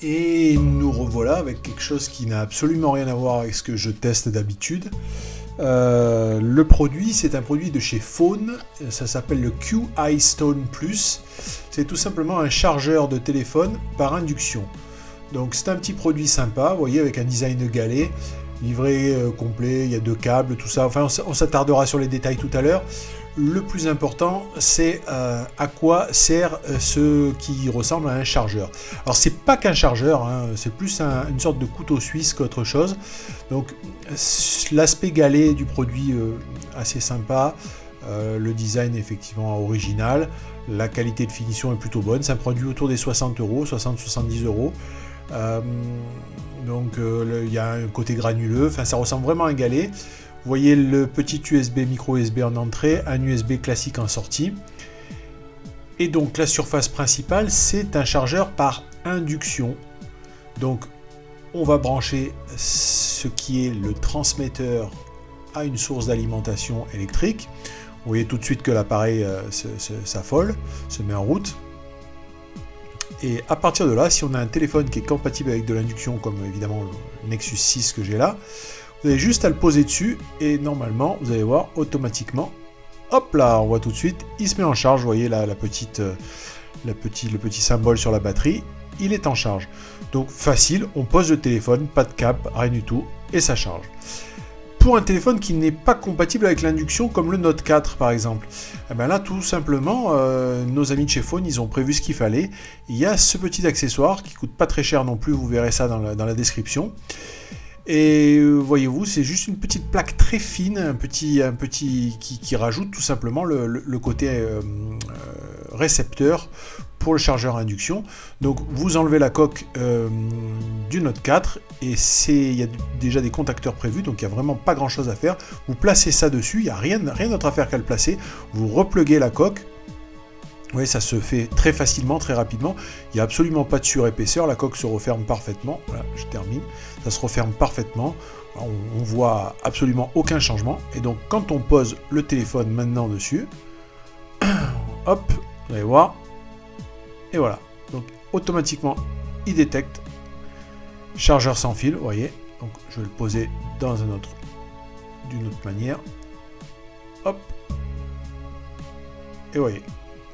Et nous revoilà avec quelque chose qui n'a absolument rien à voir avec ce que je teste d'habitude. Le produit, c'est un produit de chez Phone, ça s'appelle le Q iStone Plus. C'est tout simplement un chargeur de téléphone par induction. Donc c'est un petit produit sympa, vous voyez, avec un design galet, livré complet, il y a 2 câbles, tout ça. Enfin, on s'attardera sur les détails tout à l'heure. Le plus important, c'est à quoi sert ce qui ressemble à un chargeur. Alors, c'est pas qu'un chargeur, hein, c'est plus une sorte de couteau suisse qu'autre chose. Donc, l'aspect galet du produit, assez sympa. Le design, effectivement, original. La qualité de finition est plutôt bonne. C'est un produit autour des 60 €, 60-70 €. Donc, il y a un côté granuleux. Enfin, ça ressemble vraiment à un galet. Vous voyez le petit USB, micro USB en entrée, un USB classique en sortie. Et donc la surface principale, c'est un chargeur par induction. Donc on va brancher ce qui est le transmetteur à une source d'alimentation électrique. Vous voyez tout de suite que l'appareil s'affole, se met en route. Et à partir de là, si on a un téléphone qui est compatible avec de l'induction, comme évidemment le Nexus 6 que j'ai là, vous avez juste à le poser dessus et normalement, vous allez voir automatiquement, hop là, on voit tout de suite, il se met en charge. Vous voyez là le petit symbole sur la batterie, il est en charge. Donc facile, on pose le téléphone, pas de câble, rien du tout, et ça charge. Pour un téléphone qui n'est pas compatible avec l'induction, comme le Note 4 par exemple, et bien là tout simplement, nos amis de chez Phone, ils ont prévu ce qu'il fallait. Il y a ce petit accessoire qui coûte pas très cher non plus, vous verrez ça dans la description. Et voyez-vous, c'est juste une petite plaque très fine, un petit qui rajoute tout simplement le côté récepteur pour le chargeur à induction. Donc vous enlevez la coque du Note 4 et il y a déjà des contacteurs prévus, donc il n'y a vraiment pas grand chose à faire. Vous placez ça dessus, il n'y a rien d'autre à faire qu'à le placer. Vous repluguez la coque. Vous voyez, ça se fait très facilement, très rapidement. Il n'y a absolument pas de surépaisseur. La coque se referme parfaitement. Voilà, je termine. Ça se referme parfaitement. On voit absolument aucun changement. Et donc, quand on pose le téléphone maintenant dessus, hop, vous allez voir. Et voilà. Donc, automatiquement, il détecte. Chargeur sans fil, vous voyez. Donc, je vais le poser d'une autre manière. Hop. Et vous voyez.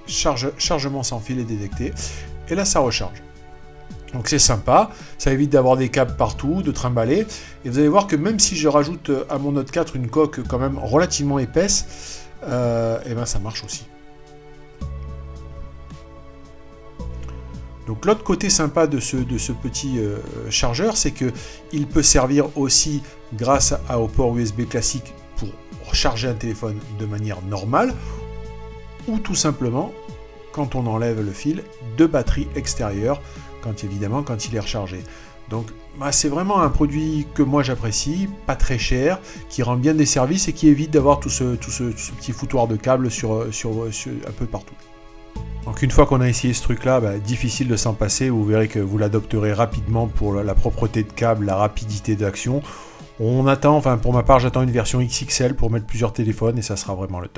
Chargement sans fil est détecté et là ça recharge. Donc c'est sympa, ça évite d'avoir des câbles partout, de trimballer, et vous allez voir que même si je rajoute à mon Note 4 une coque quand même relativement épaisse, et ben ça marche aussi. Donc l'autre côté sympa de ce petit chargeur, c'est que il peut servir aussi grâce au port USB classique pour recharger un téléphone de manière normale, ou tout simplement, quand on enlève le fil, de batterie extérieure, quand il est rechargé. Donc c'est vraiment un produit que moi j'apprécie, pas très cher, qui rend bien des services et qui évite d'avoir tout ce petit foutoir de câbles sur un peu partout. Donc une fois qu'on a essayé ce truc-là, difficile de s'en passer, vous verrez que vous l'adopterez rapidement pour la propreté de câble, la rapidité d'action. On attend, enfin pour ma part, j'attends une version XXL pour mettre plusieurs téléphones et ça sera vraiment le top.